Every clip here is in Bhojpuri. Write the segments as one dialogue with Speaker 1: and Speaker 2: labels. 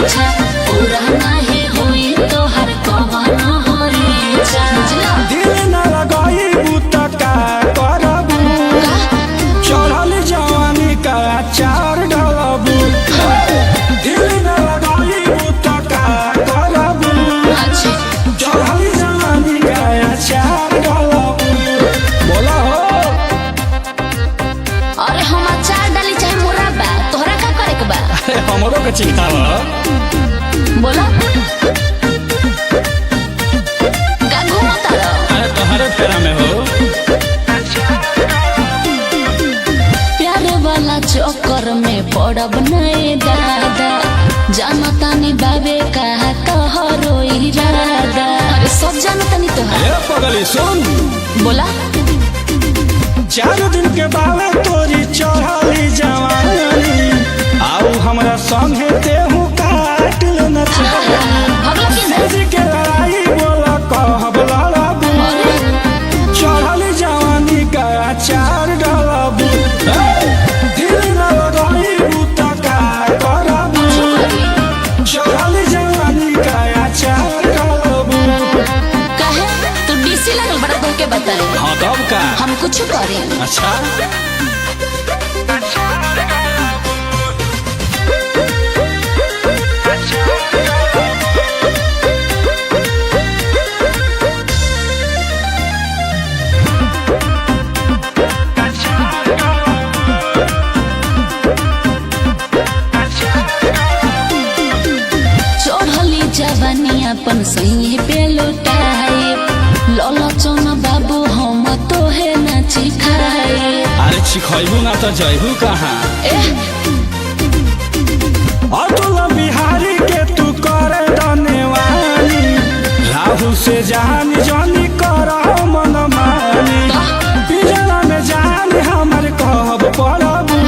Speaker 1: इच्छा पूरा नहीं हुई तो हर कवन हरी इच्छा
Speaker 2: दिल न लगाई बूता का करबू चढ़ल जवानी का चार ढलबू दिल न लगाई बूता का करबू चढ़ल जवानी का चार ढलबू बोला हो।
Speaker 1: अरे हम अचार डाली चाहे मुरब्बा तोहरा का करे के बा
Speaker 2: हमरो के चिंता बा
Speaker 1: बोला का घूमता रहो
Speaker 2: अरे तोहरे फेरा में हो
Speaker 1: प्यार वाला चक्कर में पड़ब नहीं दादा जानता नहीं बाबे का तोहरो इरादा अरे सब जानता नहीं तोहरा
Speaker 2: ए पगली सुन
Speaker 1: बोला
Speaker 2: 4 दिन के बावे तोरी चढ़ली जवानी आऊ हमरा संगे तेहू काट लेना
Speaker 1: भगला की ना
Speaker 2: जी के लड़ाई बोला कहब लड़बू चढ़ली जवानी का चार ढलबू दिल न लगाई बूता का करबू चढ़ली जवानी का चार ढलबू
Speaker 1: कहे तू डीसी लगल बड़ा तोहके बताए
Speaker 2: हाँ तब का
Speaker 1: हम कुछ करें
Speaker 2: अच्छा
Speaker 1: चढ़ली जवानी अपन सही पे लुटाए लला चौना बाबू हम तोहे नाची खाए
Speaker 2: अरे छिखैबू ना तो जैबू कहाँ अतुल बिहारी के तू करे धन्यवानी राहु से जान जानी कर मन मानी पिजरा में जान हमर कहब पड़बू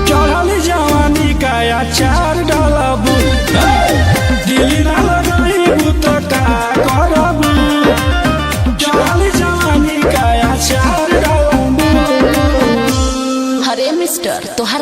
Speaker 2: चढ़ल जवानी का चार ढलबू दिल न लगाई तो का करबू चढ़ल जवानी का चार ढलबू
Speaker 1: हरे मिस्टर तोहर